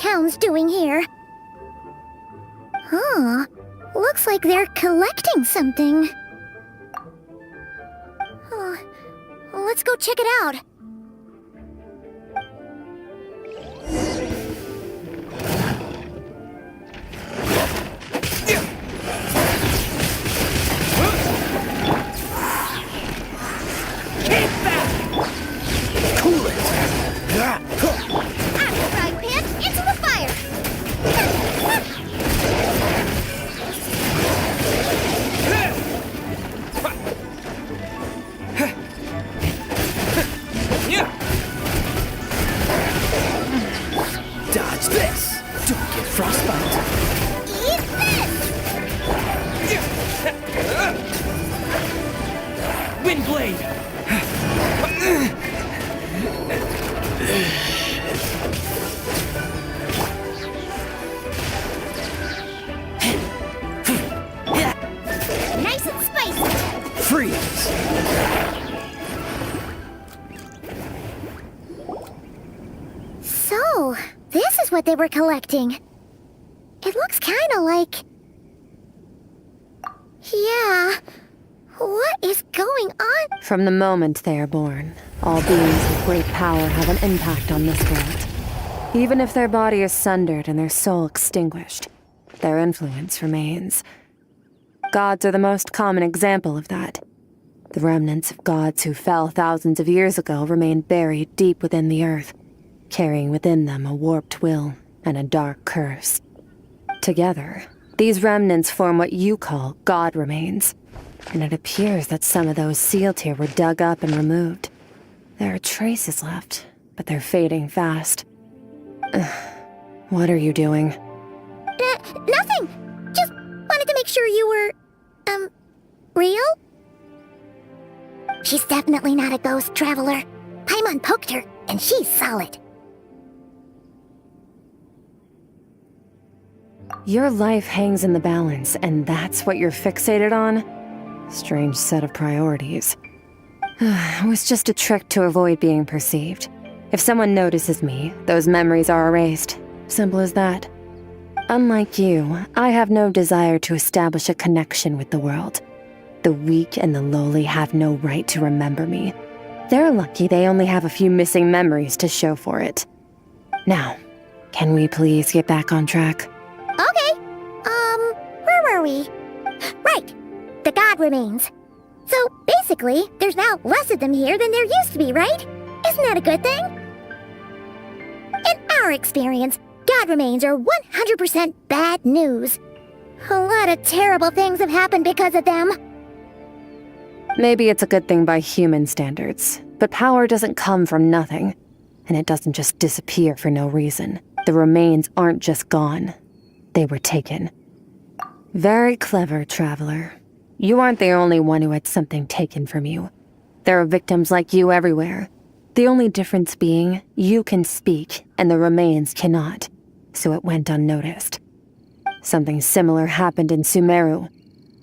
town's doing here? Huh. Looks like they're collecting something. Let's go check it out. So, this is what they were collecting. It looks kinda like... Yeah, what is going on? From the moment they are born, all beings with great power have an impact on this world. Even if their body is sundered and their soul extinguished, their influence remains. Gods are the most common example of that. The remnants of gods who fell thousands of years ago remain buried deep within the earth, carrying within them a warped will and a dark curse. Together, these remnants form what you call god remains, and it appears that some of those sealed here were dug up and removed. There are traces left, but they're fading fast. What are you doing? Nothing! Just wanted to make sure you were, real? She's definitely not a ghost traveler. Paimon poked her, and she's solid. Your life hangs in the balance, and that's what you're fixated on? Strange set of priorities. It was just a trick to avoid being perceived. If someone notices me, those memories are erased. Simple as that. Unlike you, I have no desire to establish a connection with the world. The weak and the lowly have no right to remember me. They're lucky they only have a few missing memories to show for it. Now, can we please get back on track? Okay. Where were we? Right. The god remains. So, basically, there's now less of them here than there used to be, right? Isn't that a good thing? In our experience, god remains are 100% bad news. A lot of terrible things have happened because of them. Maybe it's a good thing by human standards, but power doesn't come from nothing, and it doesn't just disappear for no reason. The remains aren't just gone. They were taken. Very clever, traveler. You aren't the only one who had something taken from you. There are victims like you everywhere. The only difference being, you can speak, and the remains cannot, so it went unnoticed. Something similar happened in Sumeru.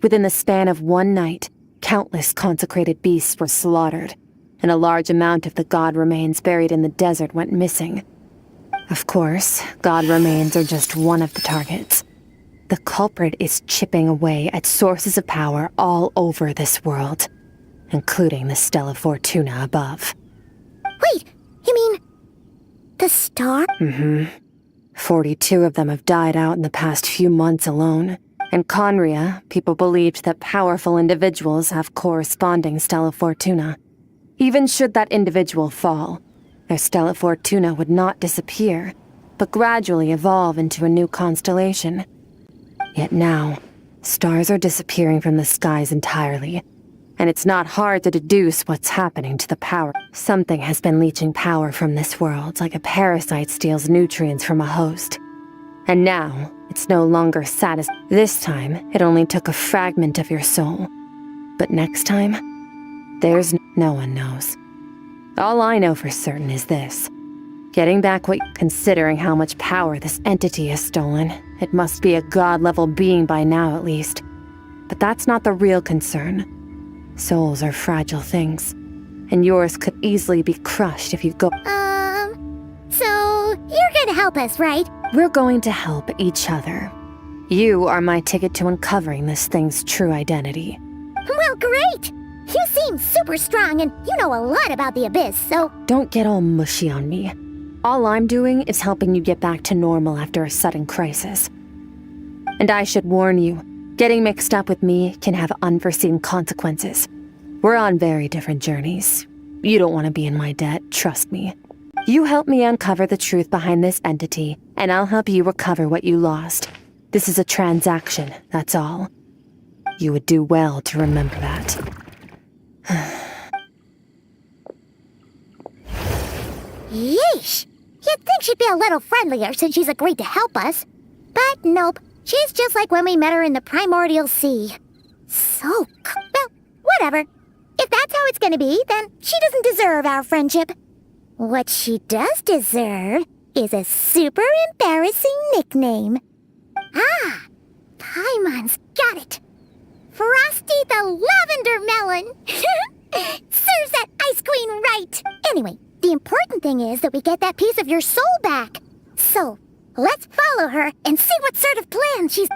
Within the span of one night, countless consecrated beasts were slaughtered, and a large amount of the god remains buried in the desert went missing. Of course, god remains are just one of the targets. The culprit is chipping away at sources of power all over this world, including the Stella Fortuna above. Wait, you mean... the star? 42 of them have died out in the past few months alone. In Conria, people believed that powerful individuals have corresponding Stella Fortuna. Even should that individual fall, their Stella Fortuna would not disappear, but gradually evolve into a new constellation. Yet now, stars are disappearing from the skies entirely, and it's not hard to deduce what's happening to the power. Something has been leeching power from this world like a parasite steals nutrients from a host. And now, it's no longer satisfied. This time, it only took a fragment of your soul. But next time, no one knows. All I know for certain is this. Getting back what, considering how much power this entity has stolen, it must be a god-level being by now at least. But that's not the real concern. Souls are fragile things, and yours could easily be crushed if you go. So, you're gonna help help us, right? We're going to help each other. You are my ticket to uncovering this thing's true identity. Well, great! You seem super strong and you know a lot about the Abyss, so... Don't get all mushy on me. All I'm doing is helping you get back to normal after a sudden crisis. And I should warn you, getting mixed up with me can have unforeseen consequences. We're on very different journeys. You don't want to be in my debt, trust me. You help me uncover the truth behind this entity, and I'll help you recover what you lost. This is a transaction, that's all. You would do well to remember that. Yeesh! You'd think she'd be a little friendlier since she's agreed to help us. But nope, she's just like when we met her in the primordial sea. Well, whatever. If that's how it's gonna be, then she doesn't deserve our friendship. What she does deserve is a super embarrassing nickname. Ah! Paimon's got it! Frosty the Lavender Melon! Serves that ice queen right! Anyway, the important thing is that we get that piece of your soul back. So, let's follow her and see what sort of plan she's...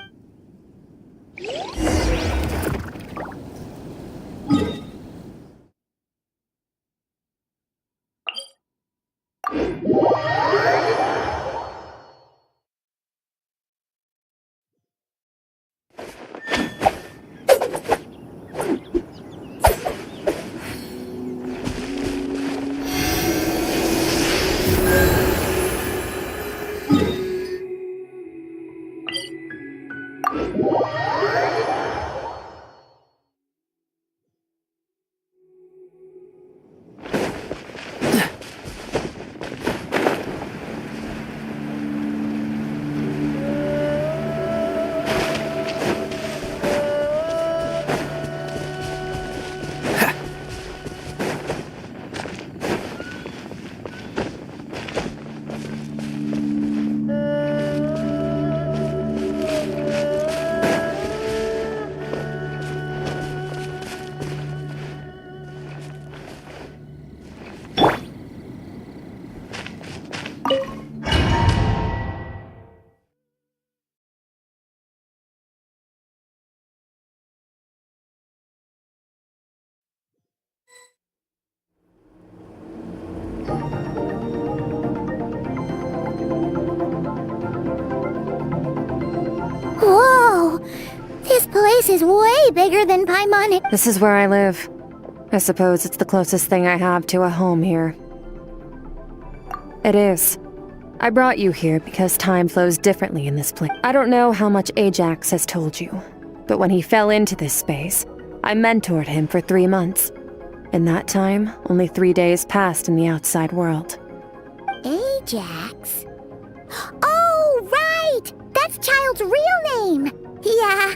Whoa! This place is way bigger than Paimon. This is where I live. I suppose it's the closest thing I have to a home here. It is. I brought you here because time flows differently in this place. I don't know how much Ajax has told you, but when he fell into this space, I mentored him for 3 months. In that time, only 3 days passed in the outside world. Ajax? Oh, right! That's Child's real name! Yeah,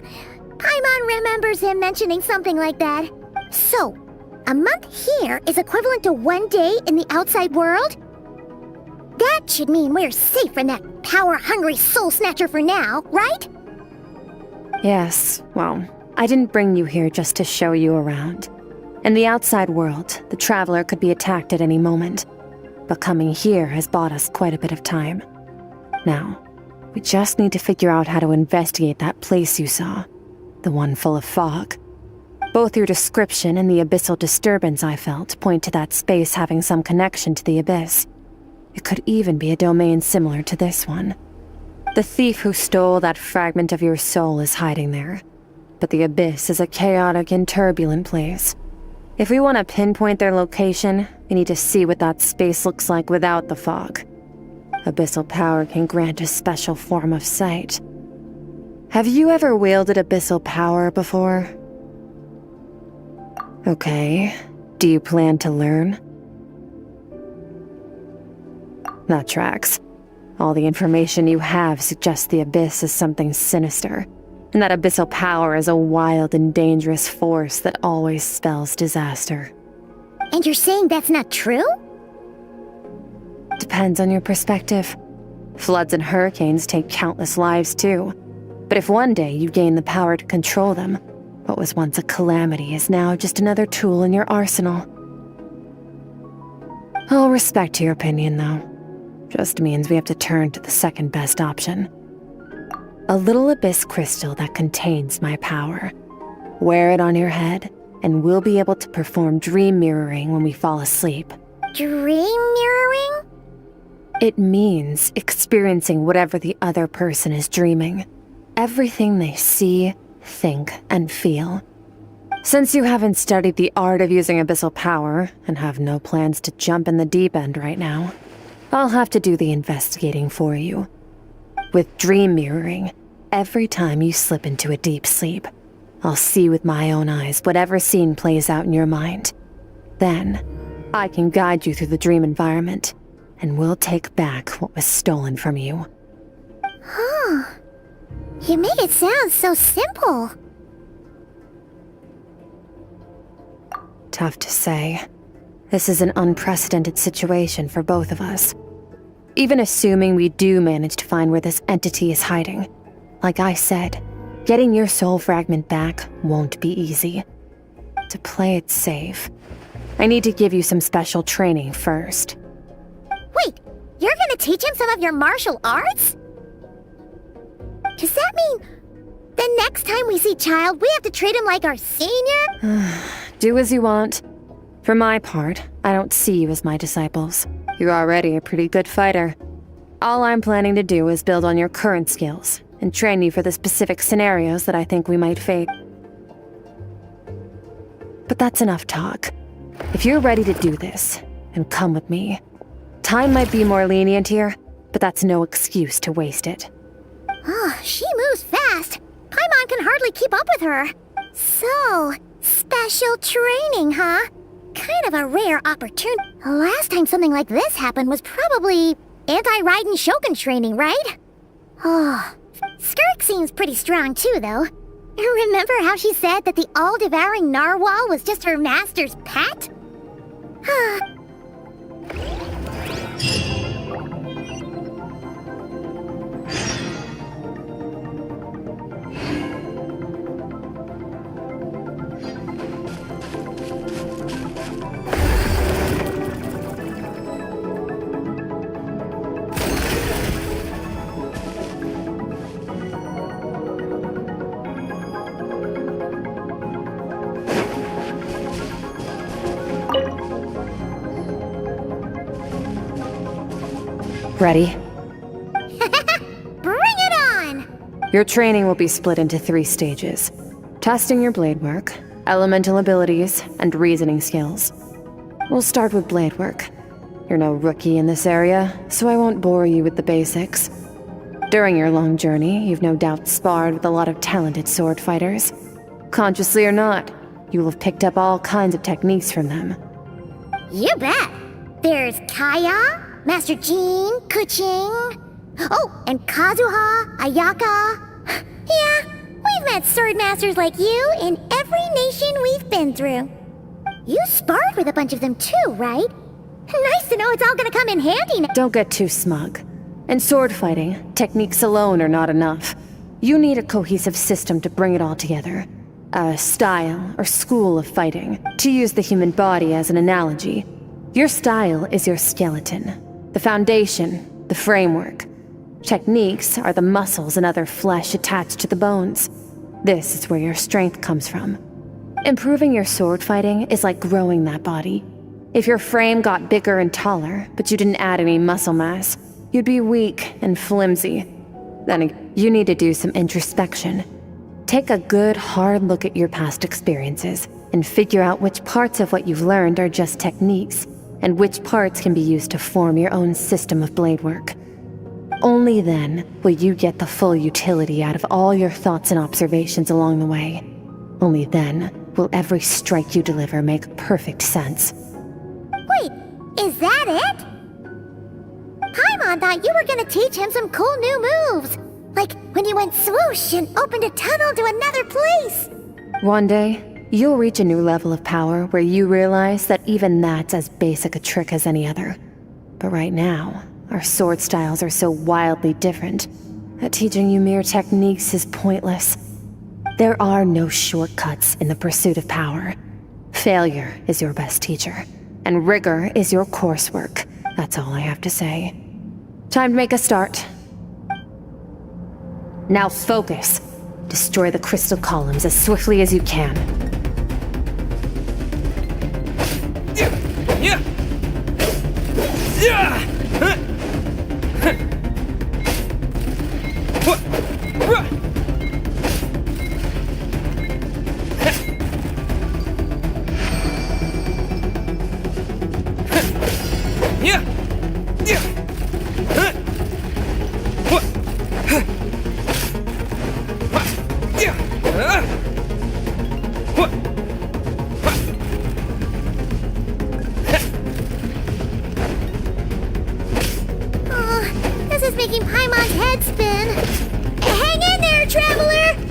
Paimon remembers him mentioning something like that. So, a month here is equivalent to 1 day in the outside world? That should mean we're safe from that power-hungry soul snatcher for now, right? Yes, well, I didn't bring you here just to show you around. In the outside world, the Traveler could be attacked at any moment, but coming here has bought us quite a bit of time. Now, we just need to figure out how to investigate that place you saw, the one full of fog. Both your description and the abyssal disturbance I felt point to that space having some connection to the Abyss. It could even be a domain similar to this one. The thief who stole that fragment of your soul is hiding there, but the Abyss is a chaotic and turbulent place. If we want to pinpoint their location, we need to see what that space looks like without the fog. Abyssal power can grant a special form of sight. Have you ever wielded abyssal power before? Okay, do you plan to learn? That tracks. All the information you have suggests the Abyss is something sinister, and that abyssal power is a wild and dangerous force that always spells disaster. And you're saying that's not true? Depends on your perspective. Floods and hurricanes take countless lives too. But if one day you gain the power to control them, what was once a calamity is now just another tool in your arsenal. I'll respect your opinion, though. Just means we have to turn to the second best option. A little abyss crystal that contains my power. Wear it on your head, and we'll be able to perform dream mirroring when we fall asleep. Dream mirroring? It means experiencing whatever the other person is dreaming. Everything they see, think, and feel. Since you haven't studied the art of using abyssal power, and have no plans to jump in the deep end right now, I'll have to do the investigating for you. With dream mirroring, every time you slip into a deep sleep, I'll see with my own eyes whatever scene plays out in your mind. Then, I can guide you through the dream environment, and we'll take back what was stolen from you. Huh. You make it sound so simple. Tough to say. This is an unprecedented situation for both of us. Even assuming we do manage to find where this entity is hiding, like I said, getting your soul fragment back won't be easy. To play it safe, I need to give you some special training first. Wait, you're gonna teach him some of your martial arts? Does that mean the next time we see Child, we have to treat him like our senior? Do as you want. For my part, I don't see you as my disciples. You're already a pretty good fighter. All I'm planning to do is build on your current skills and train you for the specific scenarios that I think we might face. But that's enough talk. If you're ready to do this, then come with me. Time might be more lenient here, but that's no excuse to waste it. Oh, she moves fast. Paimon can hardly keep up with her. So, special training, huh? Kind of a rare opportunity. The last time something like this happened was probably anti-Raiden Shogun training, right? Oh, Skirk seems pretty strong too, though. Remember how she said that the all-devouring narwhal was just her master's pet? Ready? Bring it on! Your training will be split into 3 stages. Testing your blade work, elemental abilities, and reasoning skills. We'll start with blade work. You're no rookie in this area, so I won't bore you with the basics. During your long journey, you've no doubt sparred with a lot of talented sword fighters. Consciously or not, you will have picked up all kinds of techniques from them. You bet! There's Kaya, Master Jean, Kuching... Oh, and Kazuha, Ayaka... Yeah, we've met sword masters like you in every nation we've been through. You sparred with a bunch of them too, right? Nice to know it's all gonna come in handy now. Don't get too smug. In sword fighting, techniques alone are not enough. You need a cohesive system to bring it all together. A style or school of fighting. To use the human body as an analogy, your style is your skeleton. The foundation, the framework. Techniques are the muscles and other flesh attached to the bones. This is where your strength comes from. Improving your sword fighting is like growing that body. If your frame got bigger and taller, but you didn't add any muscle mass, you'd be weak and flimsy. Then you need to do some introspection. Take a good, hard look at your past experiences and figure out which parts of what you've learned are just techniques, and which parts can be used to form your own system of blade work. Only then will you get the full utility out of all your thoughts and observations along the way. Only then will every strike you deliver make perfect sense. Wait, is that it? Paimon thought you were gonna teach him some cool new moves. Like when you went swoosh and opened a tunnel to another place. One day, you'll reach a new level of power where you realize that even that's as basic a trick as any other. But right now, our sword styles are so wildly different that teaching you mere techniques is pointless. There are no shortcuts in the pursuit of power. Failure is your best teacher, and rigor is your coursework. That's all I have to say. Time to make a start. Now focus. Destroy the crystal columns as swiftly as you can. This is making Paimon's head spin. Hang in there, Traveler!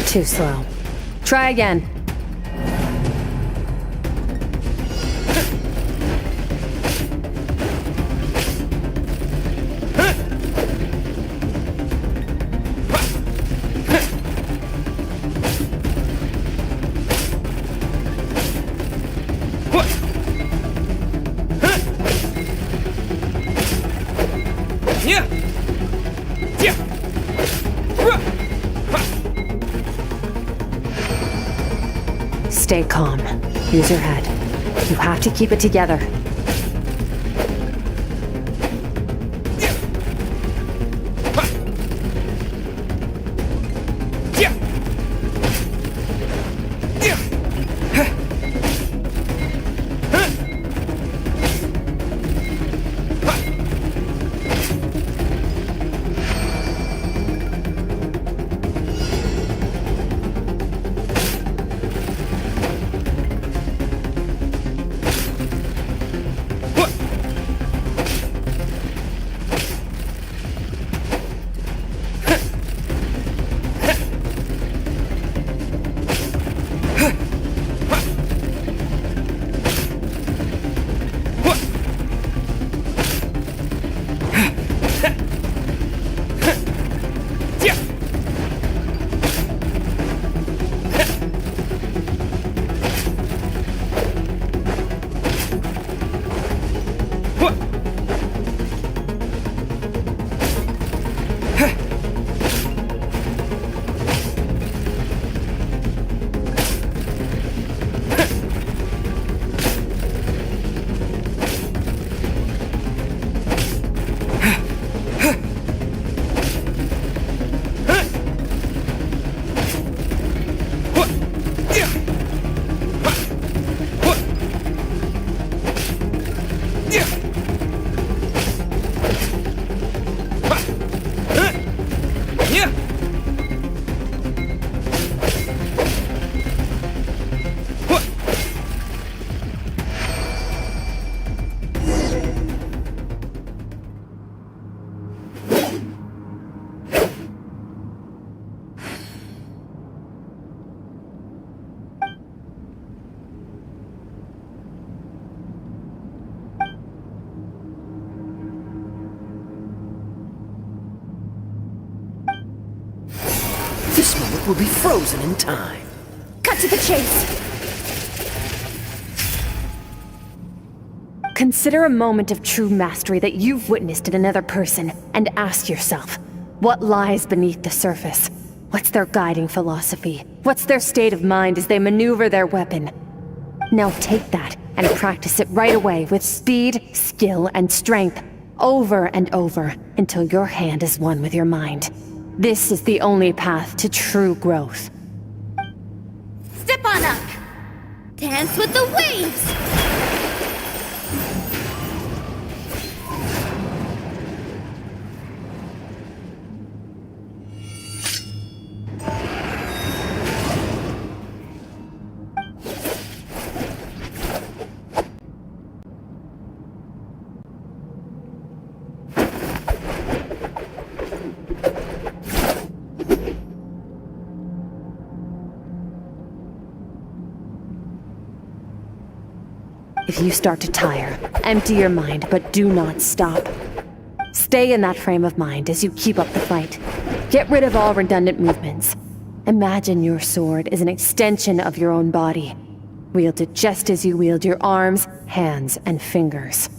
Too slow. Try again. Stay calm. Use your head. You have to keep it together. This moment will be frozen in time. Cut to the chase! Consider a moment of true mastery that you've witnessed in another person, and ask yourself, what lies beneath the surface? What's their guiding philosophy? What's their state of mind as they maneuver their weapon? Now take that and practice it right away with speed, skill, and strength, over and over, until your hand is one with your mind. This is the only path to true growth. Step on up! Dance with the waves! If you start to tire, empty your mind, but do not stop. Stay in that frame of mind as you keep up the fight. Get rid of all redundant movements. Imagine your sword is an extension of your own body. Wield it just as you wield your arms, hands, and fingers.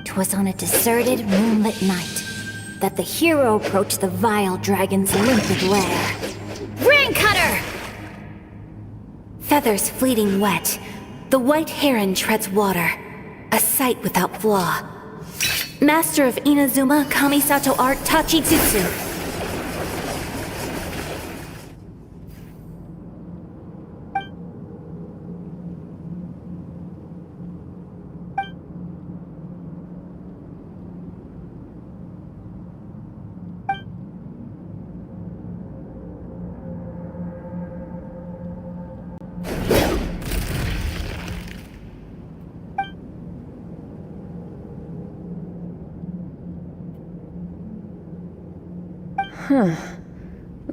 'Twas on a deserted, moonlit night that the hero approached the vile dragon's limpid lair. Ring cutter! Feathers fleeting wet, the white heron treads water, a sight without flaw. Master of Inazuma Kamisato art Tachijutsu.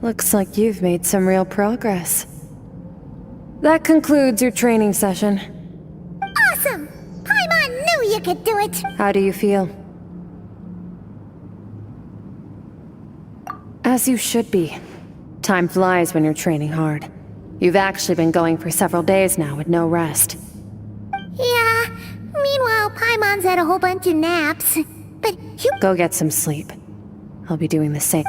Looks like you've made some real progress. That concludes your training session. Awesome! Paimon knew you could do it! How do you feel? As you should be. Time flies when you're training hard. You've actually been going for several days now with no rest. Yeah, meanwhile Paimon's had a whole bunch of naps. But you... Go get some sleep. I'll be doing the same.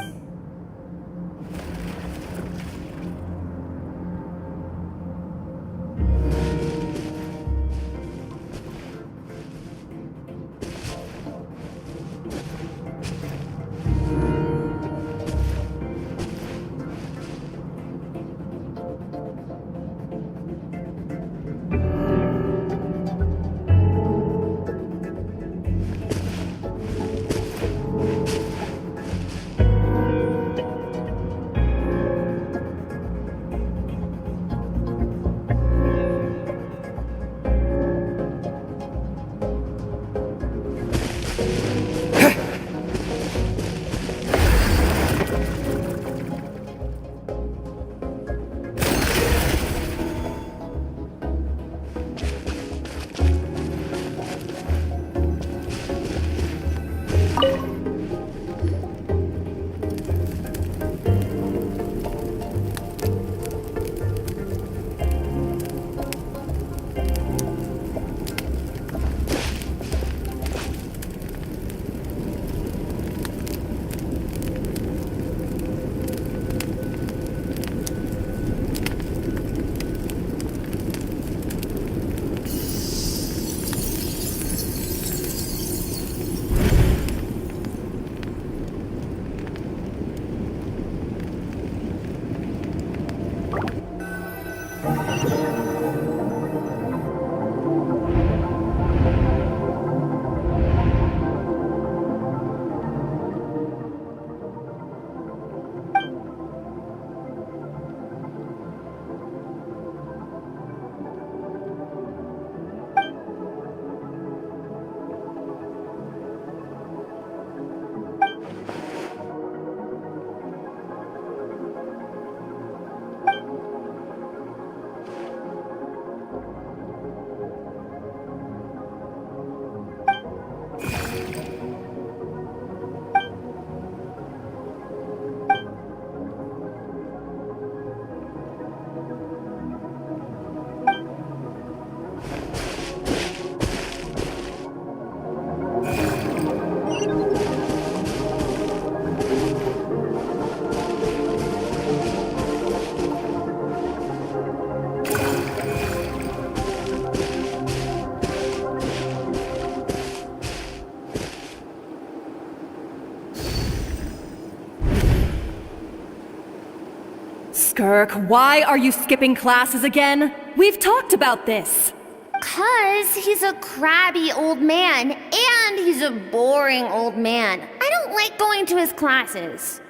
Skirk, why are you skipping classes again? We've talked about this. 'Cause he's a crabby old man, and he's a boring old man. I don't like going to his classes.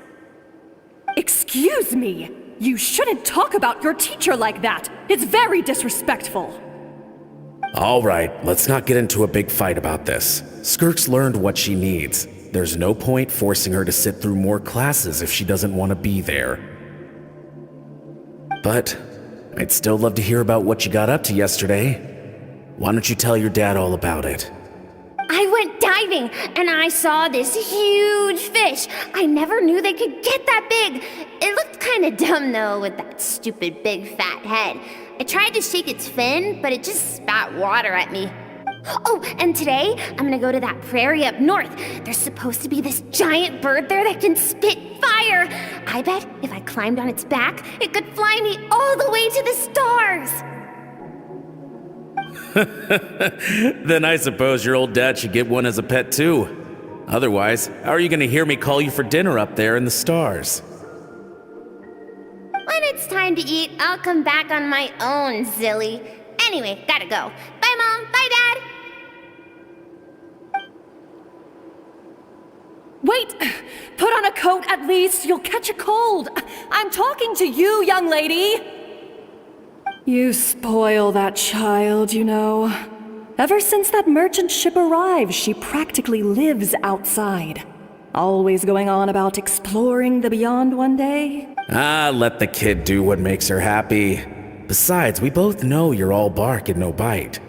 Excuse me. You shouldn't talk about your teacher like that. It's very disrespectful. All right, let's not get into a big fight about this. Skirk's learned what she needs. There's no point forcing her to sit through more classes if she doesn't want to be there. But I'd still love to hear about what you got up to yesterday. Why don't you tell your dad all about it? I went diving, and I saw this huge fish. I never knew they could get that big. It looked kind of dumb, though, with that stupid big fat head. I tried to shake its fin, but it just spat water at me. Oh, and today, I'm gonna go to that prairie up north. There's supposed to be this giant bird there that can spit fire. I bet if I climbed on its back, it could fly me all the way to the stars. Then I suppose your old dad should get one as a pet too. Otherwise, how are you gonna hear me call you for dinner up there in the stars? When it's time to eat, I'll come back on my own, Zilly. Anyway, gotta go. Bye, Mom. Bye, Dad. Wait! Put on a coat at least. You'll catch a cold. I'm talking to you, young lady. You spoil that child, you know. Ever since that merchant ship arrived, she practically lives outside. Always going on about exploring the beyond one day. Ah, let the kid do what makes her happy. Besides, we both know you're all bark and no bite.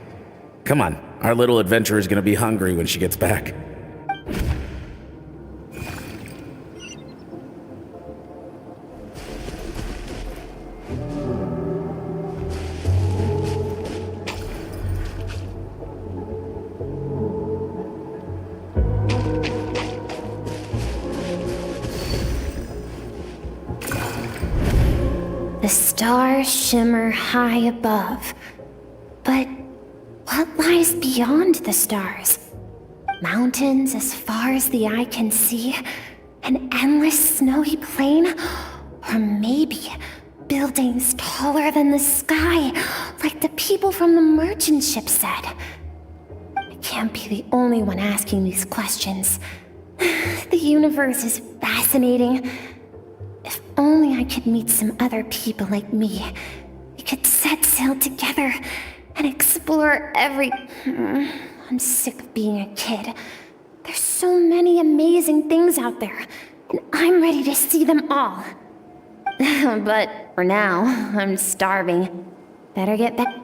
Come on, our little adventurer is gonna be hungry when she gets back. The stars shimmer high above. But what lies beyond the stars? Mountains as far as the eye can see? An endless snowy plain? Or maybe buildings taller than the sky, like the people from the merchant ship said? I can't be the only one asking these questions. The universe is fascinating. If only I could meet some other people like me. We could set sail together and explore I'm sick of being a kid. There's so many amazing things out there, and I'm ready to see them all. But for now, I'm starving. Better get back.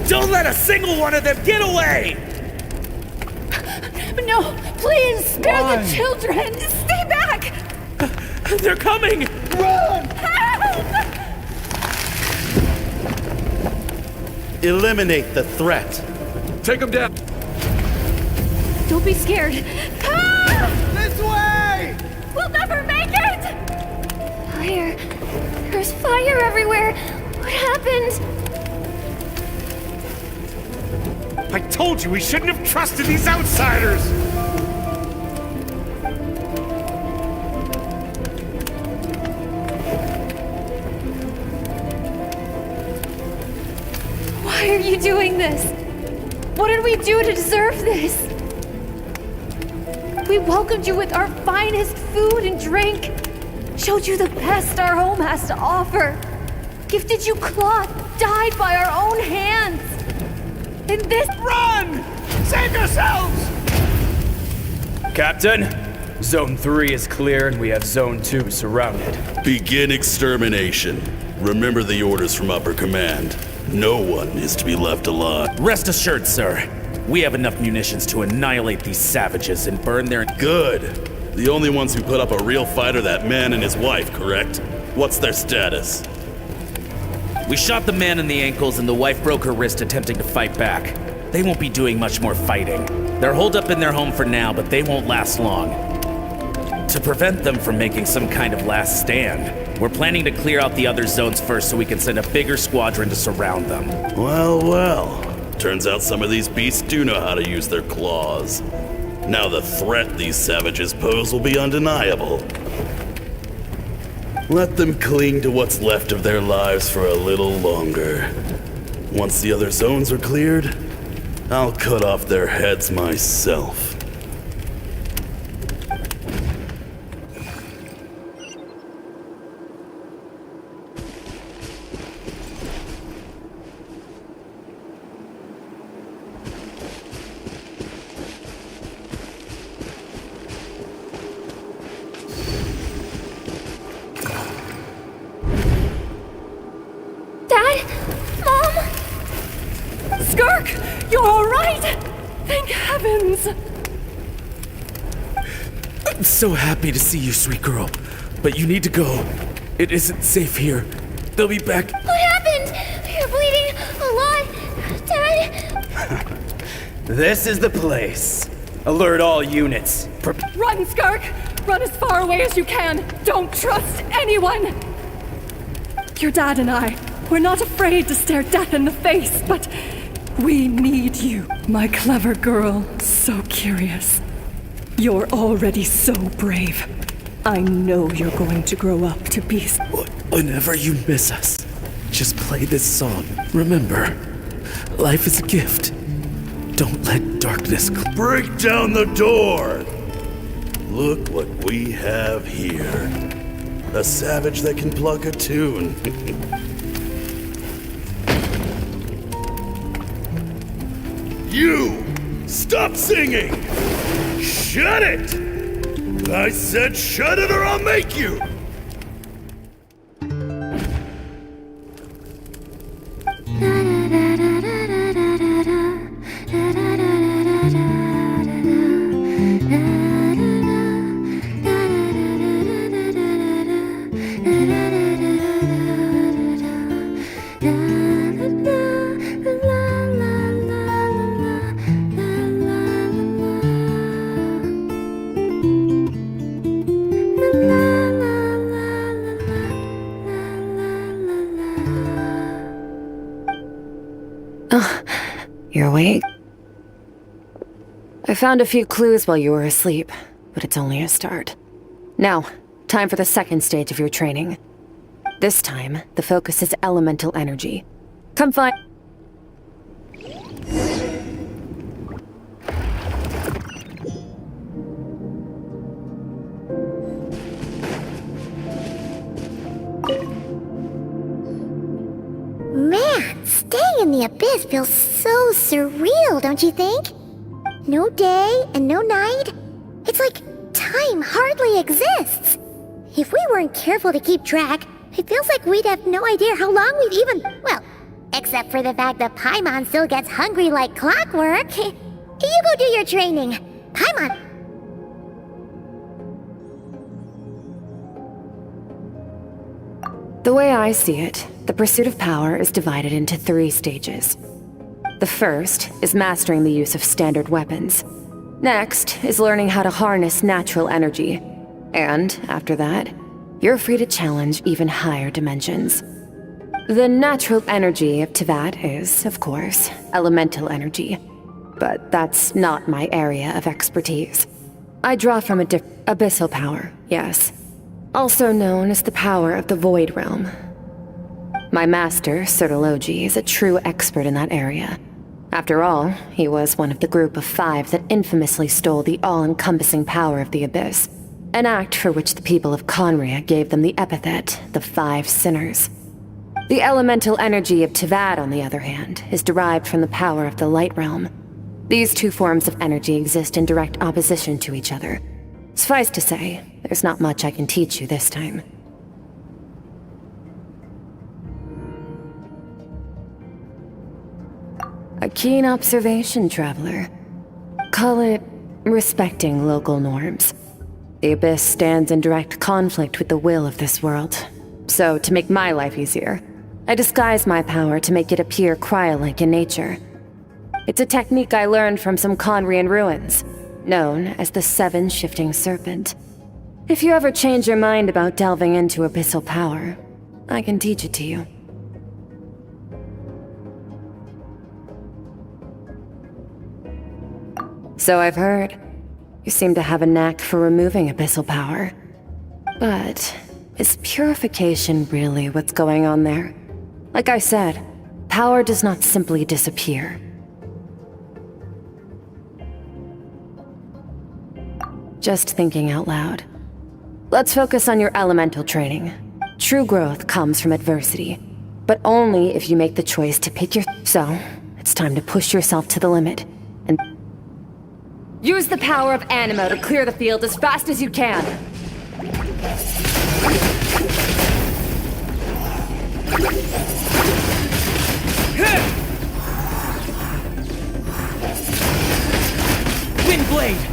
Don't let a single one of them get away! No, please, spare the children! Stay back! They're coming! Run! Help! Eliminate the threat. Take them down! Don't be scared. Ah! This way! We'll never make it! Fire. There's fire everywhere. What happened? I told you we shouldn't have trusted these outsiders! Why are you doing this? What did we do to deserve this? We welcomed you with our finest food and drink, showed you the best our home has to offer, gifted you cloth dyed by our own hands. And this— Run! Save yourselves! Captain, Zone 3 is clear and we have Zone 2 surrounded. Begin extermination. Remember the orders from upper command. No one is to be left alive. Rest assured, sir. We have enough munitions to annihilate these savages and burn their— Good. The only ones who put up a real fight are that man and his wife, correct? What's their status? We shot the man in the ankles and the wife broke her wrist attempting to fight back. They won't be doing much more fighting. They're holed up in their home for now, but they won't last long. To prevent them from making some kind of last stand, we're planning to clear out the other zones first so we can send a bigger squadron to surround them. Well, well. Turns out some of these beasts do know how to use their claws. Now the threat these savages pose will be undeniable. Let them cling to what's left of their lives for a little longer. Once the other zones are cleared, I'll cut off their heads myself. Dad? Mom? Skirk, you're all right? Thank heavens. I'm so happy to see you, sweet girl. But you need to go. It isn't safe here. They'll be back. What happened? You're bleeding a lot. Dad? This is the place. Alert all units. Run, Skirk! Run as far away as you can. Don't trust anyone. Your dad and I, we're not afraid to stare death in the face, but we need you, my clever girl. So curious. You're already so brave. I know you're going to grow up to be... Whenever you miss us, just play this song. Remember, life is a gift. Don't let darkness... Break down the door! Look what we have here. A savage that can pluck a tune. You! Stop singing! Shut it! I said shut it or I'll make you! You're awake? I found a few clues while you were asleep, but it's only a start. Now, time for the second stage of your training. This time, the focus is elemental energy. Come find... Man, staying in the abyss feels so surreal, don't you think? No day and no night. It's like time hardly exists. If we weren't careful to keep track, it feels like we'd have no idea how long we'd even... Well, except for the fact that Paimon still gets hungry like clockwork. You go do your training. Paimon! The way I see it, the pursuit of power is divided into 3 stages. The first is mastering the use of standard weapons. Next is learning how to harness natural energy. And after that, you're free to challenge even higher dimensions. The natural energy of Teyvat is, of course, elemental energy. But that's not my area of expertise. I draw from a abyssal power, yes. Also known as the power of the Void Realm. My master, Sertologi, is a true expert in that area. After all, he was one of the group of 5 that infamously stole the all-encompassing power of the Abyss, an act for which the people of Conria gave them the epithet, the 5 Sinners. The elemental energy of Teyvat, on the other hand, is derived from the power of the Light Realm. These 2 forms of energy exist in direct opposition to each other. Suffice to say, there's not much I can teach you this time. A keen observation, traveler. Call it respecting local norms. The Abyss stands in direct conflict with the will of this world. So, to make my life easier, I disguise my power to make it appear cryo-like in nature. It's a technique I learned from some Conrian ruins, known as the Seven Shifting Serpent. If you ever change your mind about delving into abyssal power, I can teach it to you. So I've heard. You seem to have a knack for removing abyssal power. But is purification really what's going on there? Like I said, power does not simply disappear. Just thinking out loud. Let's focus on your elemental training. True growth comes from adversity, but only if you make the choice to pick your... So, it's time to push yourself to the limit, and... Use the power of Animo to clear the field as fast as you can! Windblade!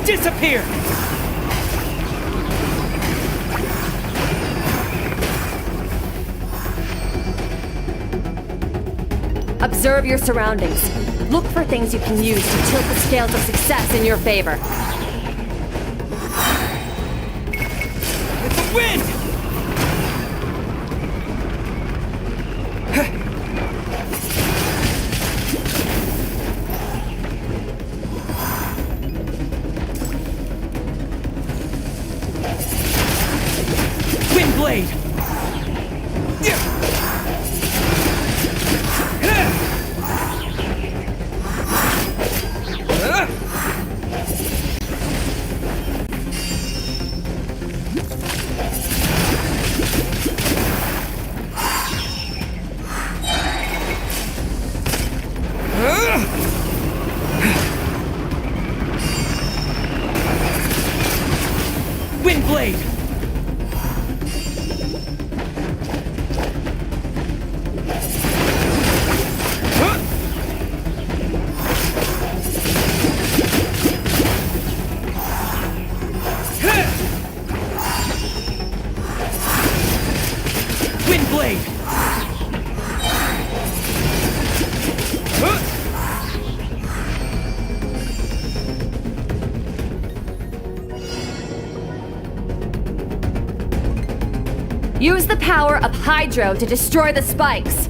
Disappear! Observe your surroundings. Look for things you can use to tilt the scales of success in your favor. It's a wind! Windblade! Windblade! Windblade! Use the power of Hydro to destroy the spikes!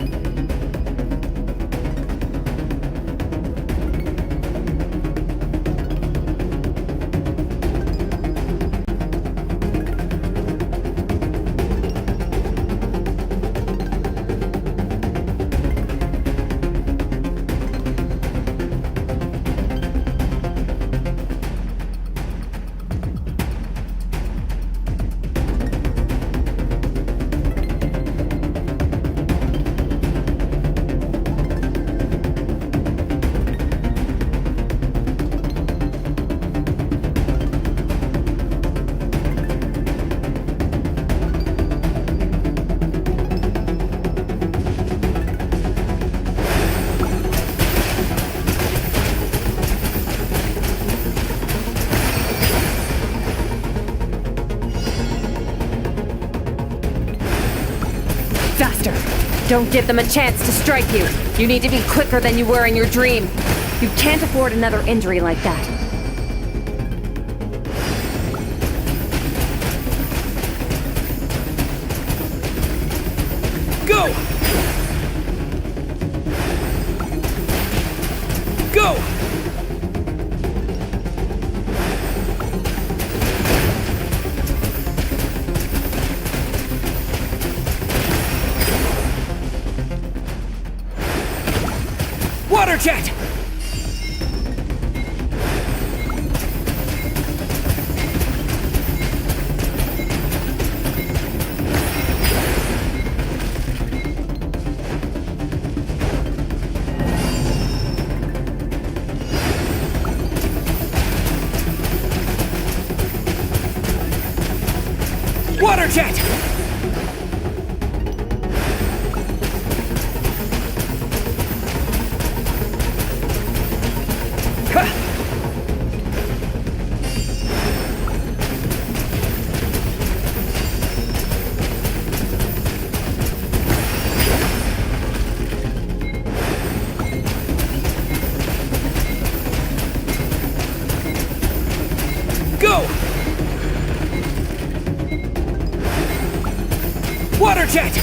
Faster! Don't give them a chance to strike you. You need to be quicker than you were in your dream. You can't afford another injury like that. Go! Go! Water jet! Water jet! jet!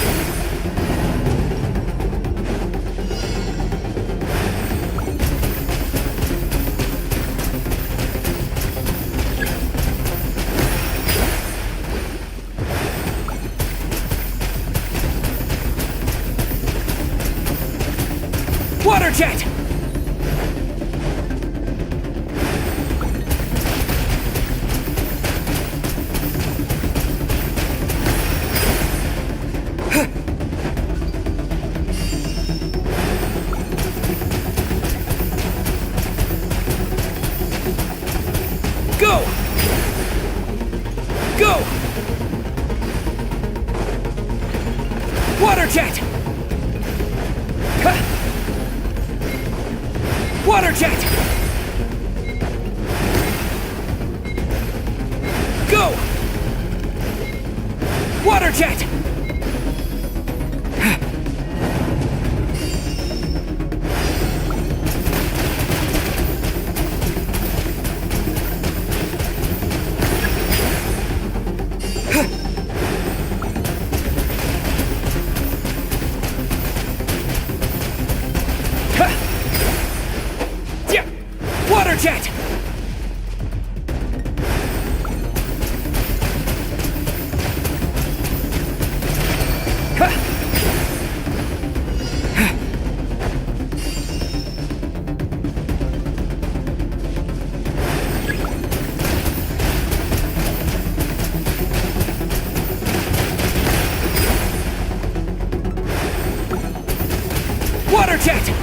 Water jet! Go! Go! Water jet! Water jet! Go! Water jet! Water jet! Water jet!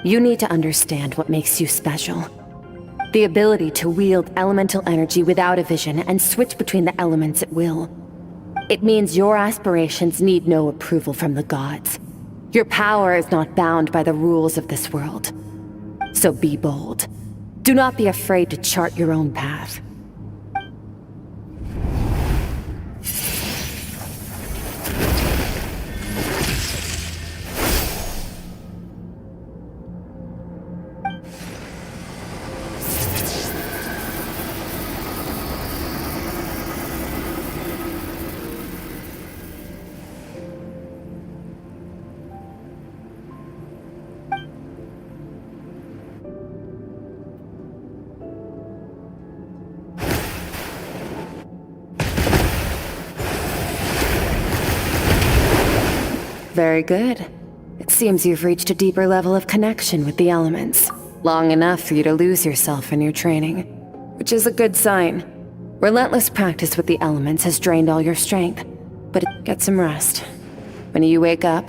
You need to understand what makes you special. The ability to wield elemental energy without a vision and switch between the elements at will. It means your aspirations need no approval from the gods. Your power is not bound by the rules of this world. So be bold. Do not be afraid to chart your own path. Very good. It seems you've reached a deeper level of connection with the elements. Long enough for you to lose yourself in your training. Which is a good sign. Relentless practice with the elements has drained all your strength. But get some rest. When you wake up,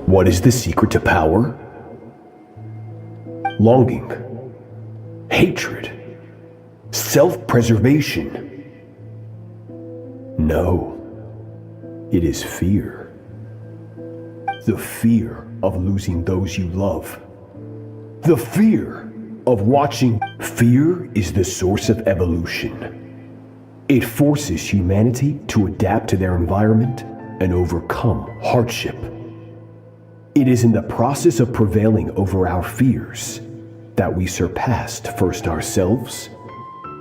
What is the secret to power? Longing, hatred, self-preservation. No, it is fear. The fear of losing those you love. The fear of watching. Fear is the source of evolution. It forces humanity to adapt to their environment and overcome hardship. It is in the process of prevailing over our fears that we surpassed first ourselves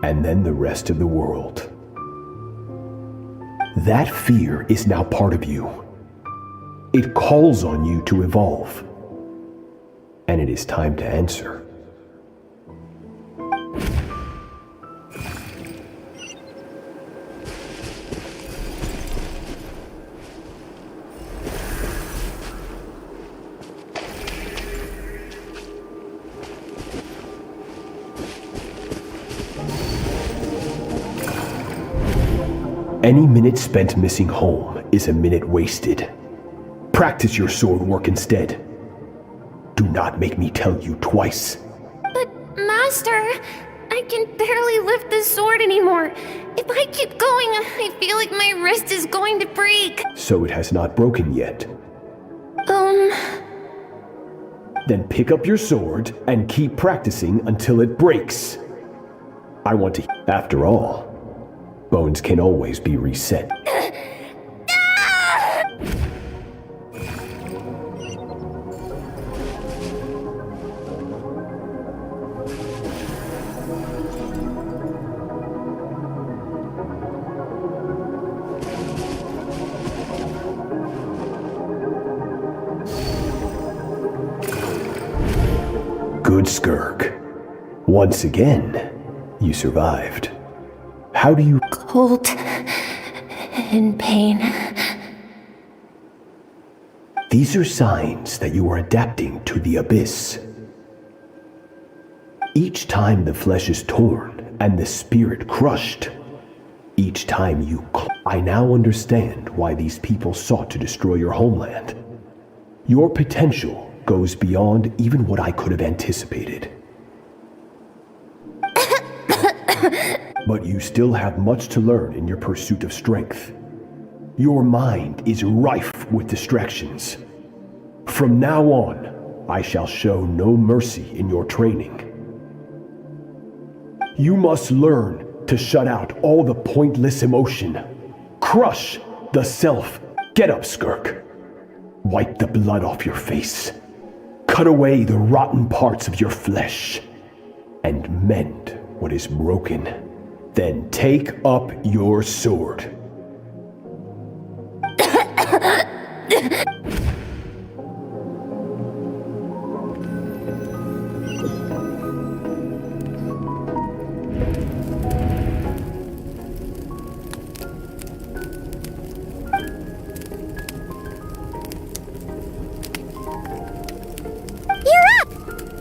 and then the rest of the world. That fear is now part of you. It calls on you to evolve. And it is time to answer. Any minute spent missing home is a minute wasted. Practice your sword work instead. Do not make me tell you twice. But, Master, I can barely lift the sword anymore. If I keep going, I feel like my wrist is going to break. So it has not broken yet. Then pick up your sword and keep practicing until it breaks. I want to. After all, bones can always be reset. Good Skirk. Once again, you survived. How do you... Cold and pain. These are signs that you are adapting to the abyss. Each time the flesh is torn and the spirit crushed, each time you... I now understand why these people sought to destroy your homeland. Your potential goes beyond even what I could have anticipated. But you still have much to learn in your pursuit of strength. Your mind is rife with distractions. From now on, I shall show no mercy in your training. You must learn to shut out all the pointless emotion. Crush the self. Get up, Skirk. Wipe the blood off your face. Cut away the rotten parts of your flesh. And mend what is broken. Then take up your sword.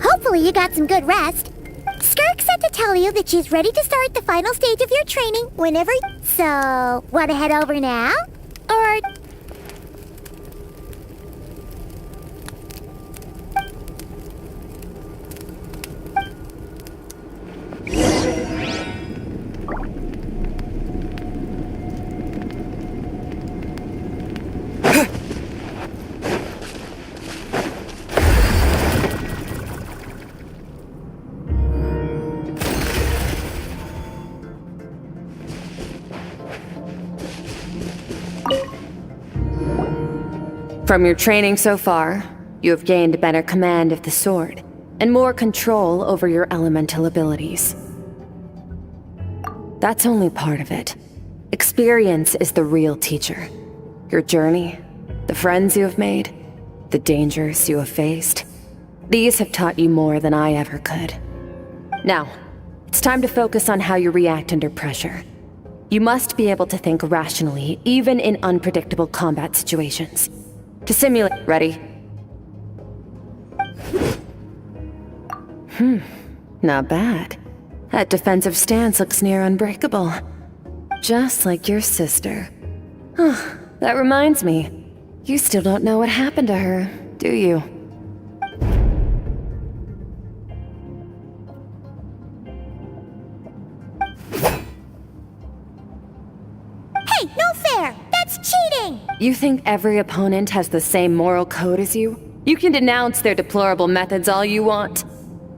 Hopefully you got some good rest. Skirk said to tell you that she's ready to start the final stage of your training whenever... So, wanna head over now? Or... From your training so far, you have gained better command of the sword, and more control over your elemental abilities. That's only part of it. Experience is the real teacher. Your journey, the friends you have made, the dangers you have faced. These have taught you more than I ever could. Now, it's time to focus on how you react under pressure. You must be able to think rationally, even in unpredictable combat situations. To simulate... Ready? Not bad. That defensive stance looks near unbreakable. Just like your sister. That reminds me. You still don't know what happened to her. do you? Hey, no fair! That's cheating! You think every opponent has the same moral code as you? You can denounce their deplorable methods all you want,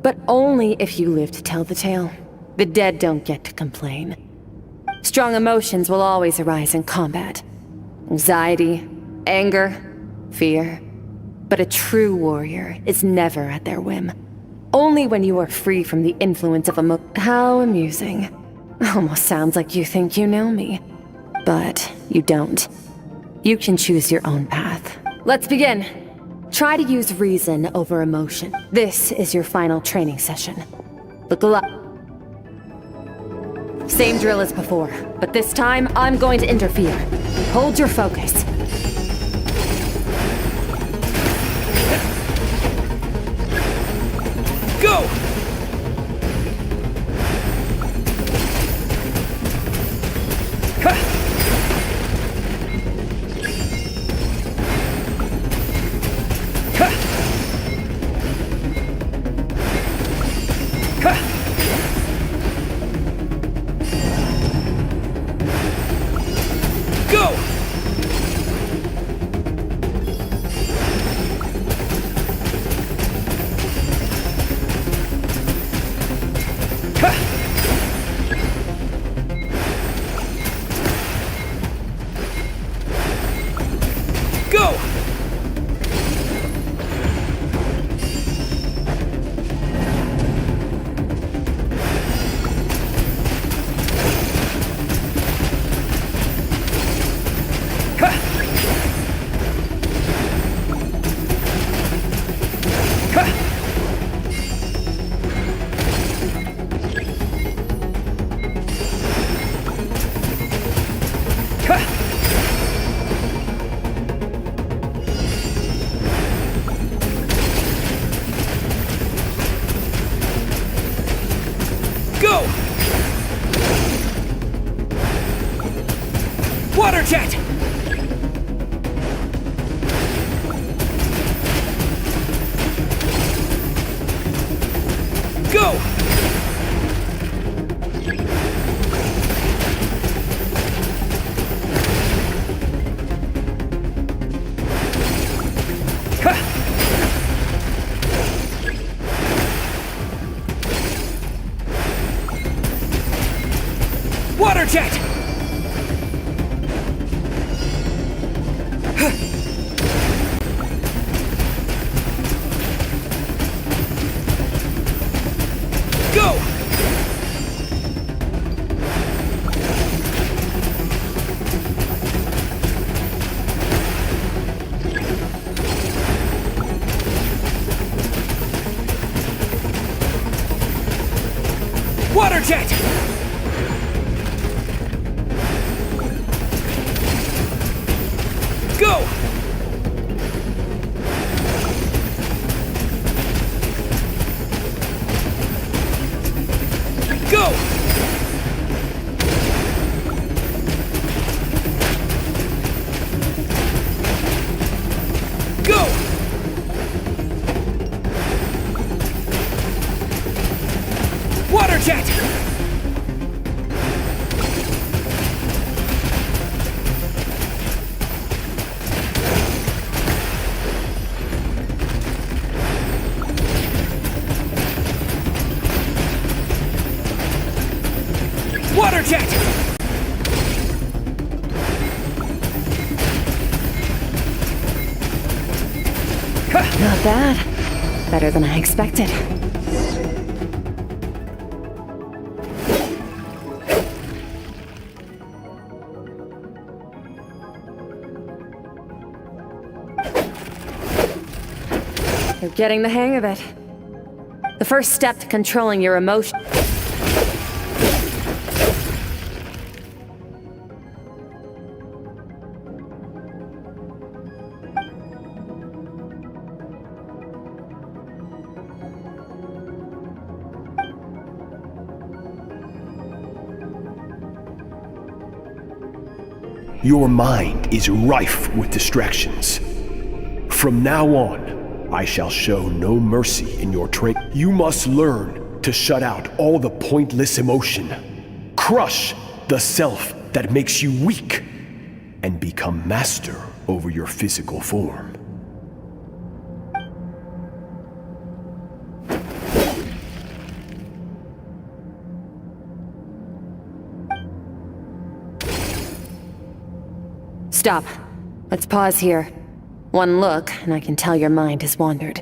but only if you live to tell the tale. The dead don't get to complain. Strong emotions will always arise in combat. Anxiety, anger, fear. But a true warrior is never at their whim. Only when you are free from the influence of How amusing. Almost sounds like you think you know me. But you don't. You can choose your own path. Let's begin. Try to use reason over emotion. This is your final training session. Buckle up. Same drill as before, but this time I'm going to interfere. Hold your focus. Go! Go! Go! Go! Water jet! Go! Water jet! Go! Water jet! Go! Go! Go! Water jet! Water jet! Not bad. Better than I expected. You're getting the hang of it. The first step to controlling your emotions. Your mind is rife with distractions. From now on, I shall show no mercy in your training. You must learn to shut out all the pointless emotion. Crush the self that makes you weak, and become master over your physical form. Stop. Let's pause here. One look, and I can tell your mind has wandered.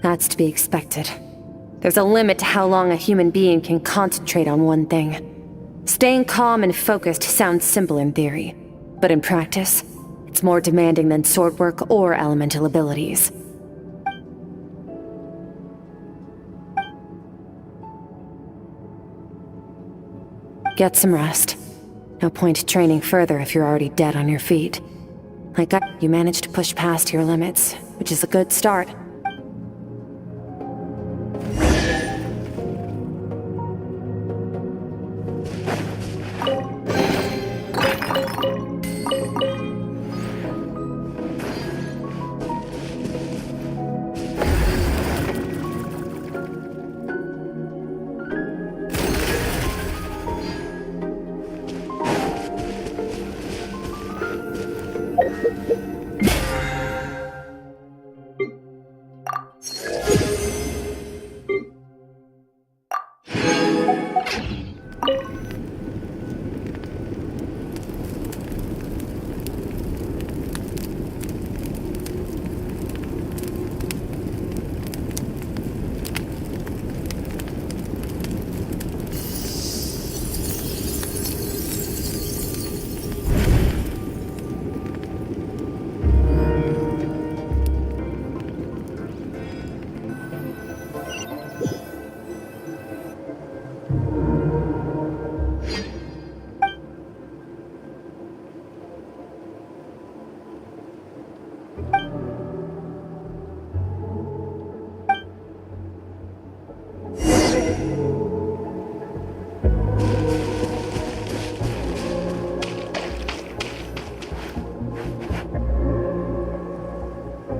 That's to be expected. There's a limit to how long a human being can concentrate on one thing. Staying calm and focused sounds simple in theory, but in practice, it's more demanding than sword work or elemental abilities. Get some rest. No point training further if you're already dead on your feet. Like you managed to push past your limits, which is a good start.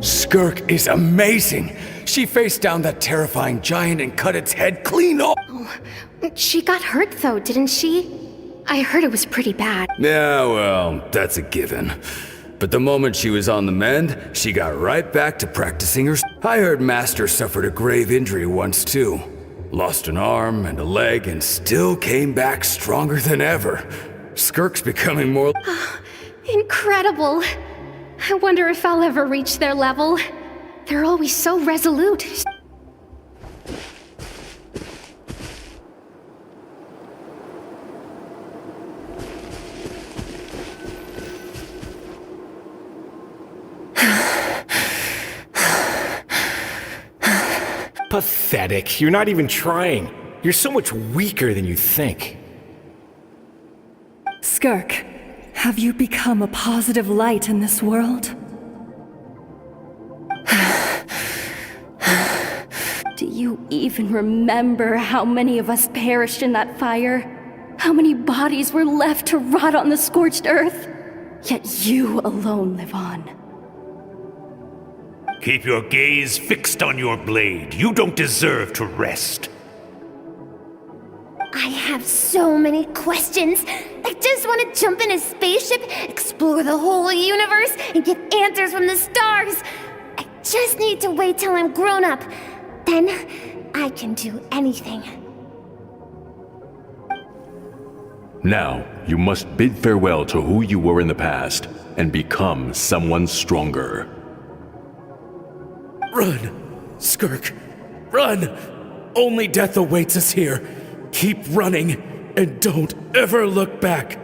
Skirk is amazing! She faced down that terrifying giant and cut its head clean off! She got hurt though, didn't she? I heard it was pretty bad. Yeah, well, that's a given. But the moment she was on the mend, she got right back to practicing her. I heard Master suffered a grave injury once too. Lost an arm and a leg and still came back stronger than ever. Skirk's becoming more... Incredible! I wonder if I'll ever reach their level. They're always so resolute. Pathetic. You're not even trying. You're so much weaker than you think. Skirk, have you become a positive light in this world? Do you even remember how many of us perished in that fire? How many bodies were left to rot on the scorched earth? Yet you alone live on. Keep your gaze fixed on your blade. You don't deserve to rest. I have so many questions. I just want to jump in a spaceship, explore the whole universe, and get answers from the stars. I just need to wait till I'm grown up. Then I can do anything. Now, you must bid farewell to who you were in the past and become someone stronger. Run, Skirk, run! Only death awaits us here. Keep running, and don't ever look back.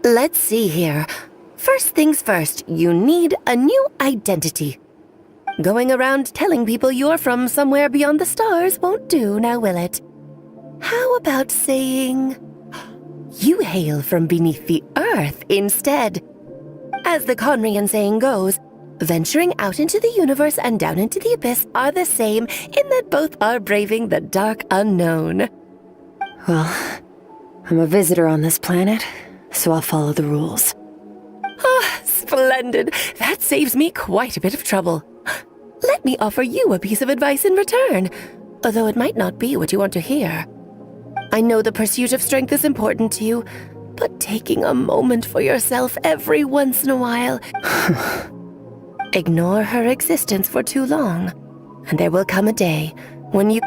Let's see here. First things first, you need a new identity. Going around telling people you're from somewhere beyond the stars won't do, now will it? How about saying, you hail from beneath the earth instead? As the Conrian saying goes, venturing out into the universe and down into the abyss are the same in that both are braving the dark unknown. Well, I'm a visitor on this planet, so I'll follow the rules. Ah, splendid. That saves me quite a bit of trouble. Let me offer you a piece of advice in return, although it might not be what you want to hear. I know the pursuit of strength is important to you, but taking a moment for yourself every once in a while... Ignore her existence for too long, and there will come a day when you...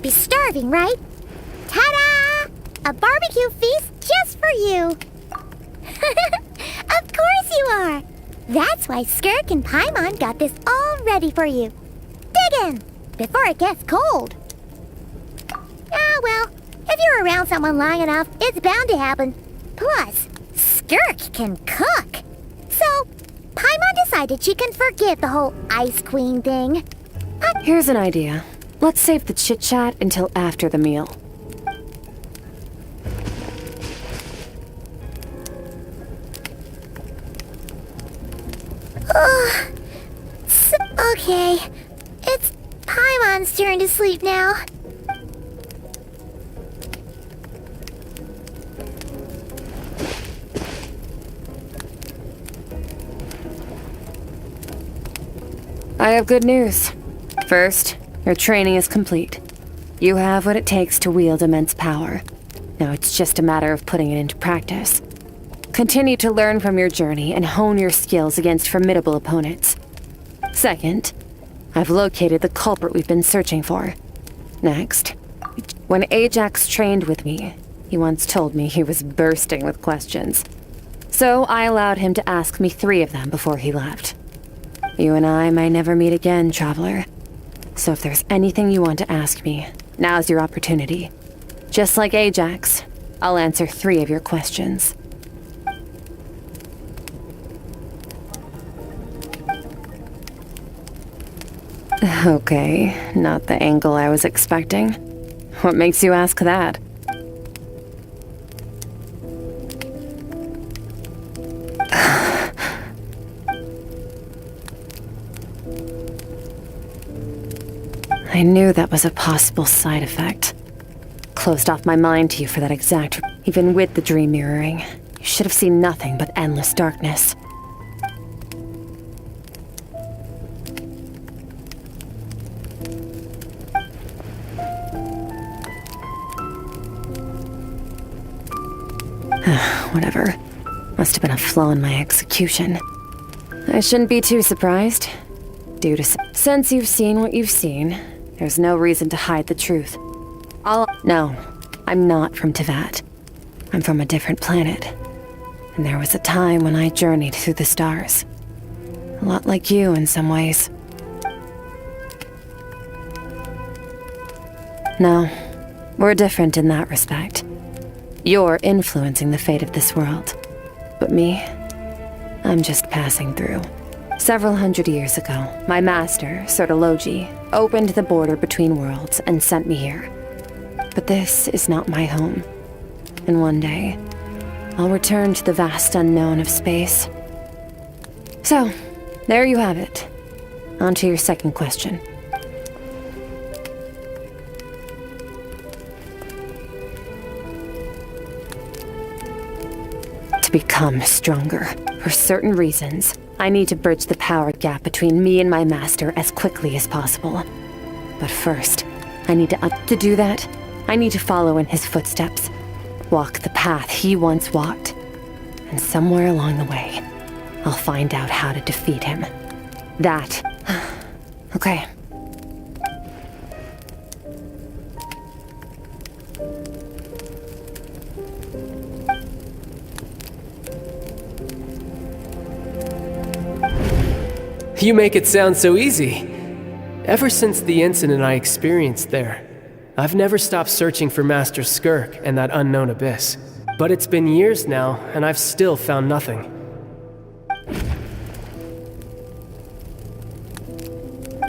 Be starving, right? Ta-da! A barbecue feast just for you. Of course you are. That's why Skirk and Paimon got this all ready for you. Dig in before it gets cold. Ah, well, if you're around someone long enough, it's bound to happen. Plus, Skirk can cook. So, Paimon decided she can forget the whole Ice Queen thing. Here's an idea. Let's save the chit-chat until after the meal. Okay. It's Paimon's turn to sleep now. I have good news. First, your training is complete. You have what it takes to wield immense power. Now it's just a matter of putting it into practice. Continue to learn from your journey and hone your skills against formidable opponents. Second, I've located the culprit we've been searching for. Next, when Ajax trained with me, he once told me he was bursting with questions. So I allowed him to ask me 3 of them before he left. You and I may never meet again, traveler. So if there's anything you want to ask me, now's your opportunity. Just like Ajax, I'll answer 3 of your questions. Okay, not the angle I was expecting. What makes you ask that? I knew that was a possible side effect. Closed off my mind to you for that exact... Even with the dream mirroring, you should have seen nothing but endless darkness. Whatever. Must have been a flaw in my execution. I shouldn't be too surprised. Since you've seen what you've seen, there's no reason to hide the truth. No, I'm not from Teyvat. I'm from a different planet. And there was a time when I journeyed through the stars. A lot like you in some ways. No, we're different in that respect. You're influencing the fate of this world. But me, I'm just passing through. Several hundred years ago, my master, Sertologi, opened the border between worlds and sent me here. But this is not my home. And one day, I'll return to the vast unknown of space. So, there you have it. On to your second question. To become stronger, for certain reasons, I need to bridge the power gap between me and my master as quickly as possible. But first, I need to do that, I need to follow in his footsteps. Walk the path he once walked. And somewhere along the way, I'll find out how to defeat him. That... Okay. You make it sound so easy. Ever since the incident I experienced there, I've never stopped searching for Master Skirk and that unknown abyss. But it's been years now, and I've still found nothing.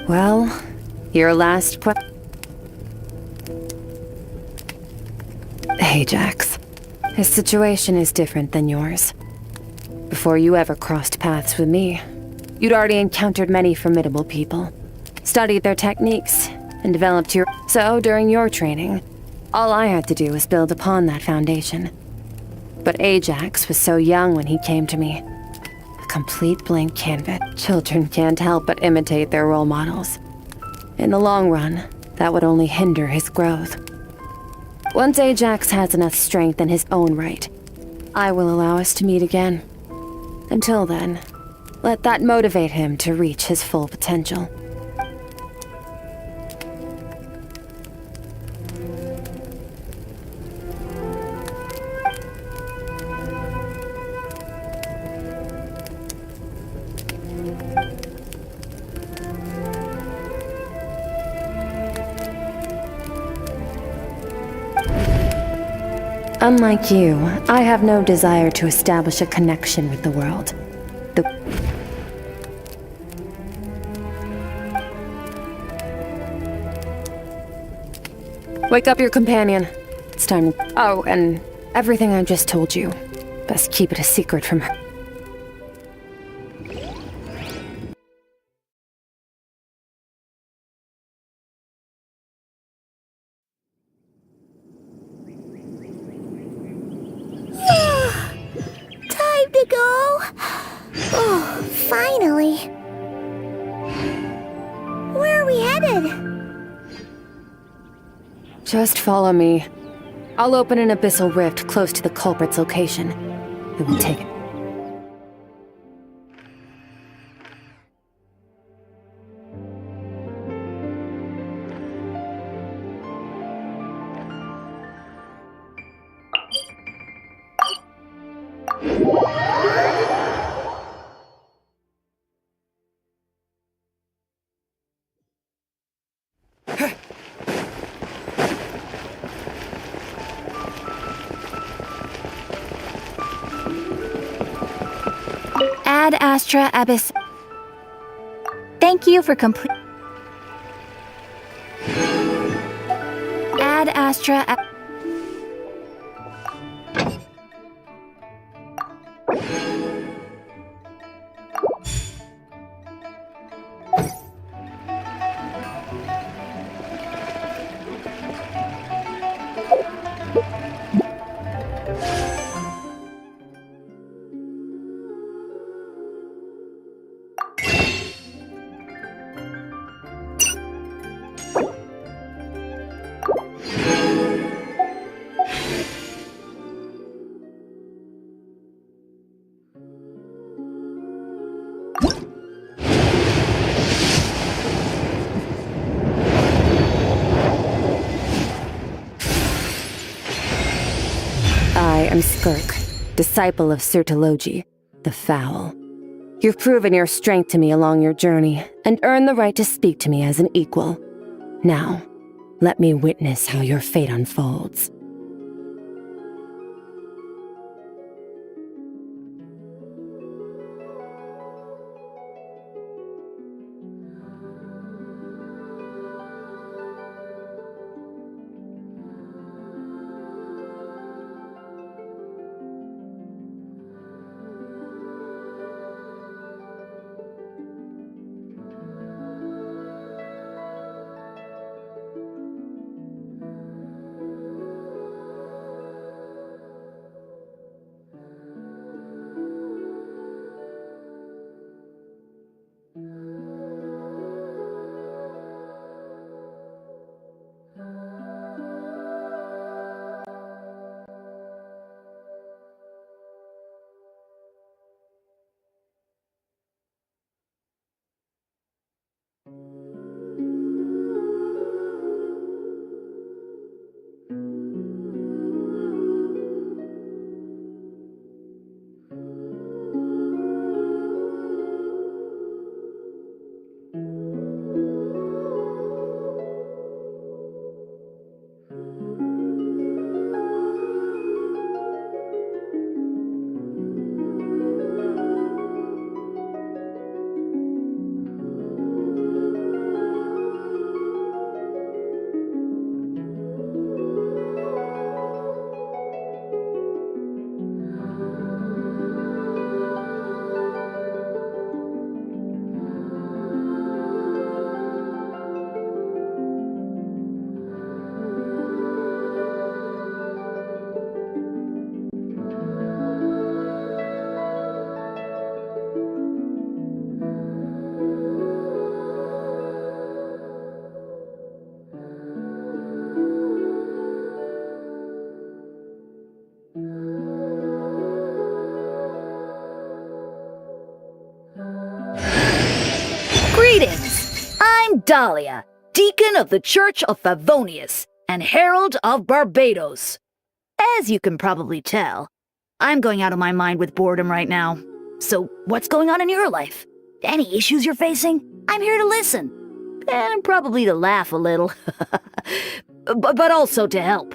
Well, your last Ajax. His situation is different than yours. Before you ever crossed paths with me, you'd already encountered many formidable people, studied their techniques, and developed your... So, during your training, all I had to do was build upon that foundation. But Ajax was so young when he came to me. A complete blank canvas. Children can't help but imitate their role models. In the long run, that would only hinder his growth. Once Ajax has enough strength in his own right, I will allow us to meet again. Until then, let that motivate him to reach his full potential. Unlike you, I have no desire to establish a connection with the world. Wake up your companion. It's time. Oh, and everything I just told you. Best keep it a secret from her. Time to go. Oh, finally. Where are we headed? Just follow me. I'll open an abyssal rift close to the culprit's location. It will take it. Ad Astra Abyss. Thank you for complete. Ad Astra. I am Skirk, disciple of Sirtologi, the Foul. You've proven your strength to me along your journey, and earned the right to speak to me as an equal. Now, let me witness how your fate unfolds. Dahlia, Deacon of the Church of Favonius and Herald of Barbados. As you can probably tell, I'm going out of my mind with boredom right now. So, what's going on in your life? Any issues you're facing? I'm here to listen. And probably to laugh a little. but also to help.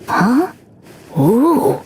Huh? Ooh.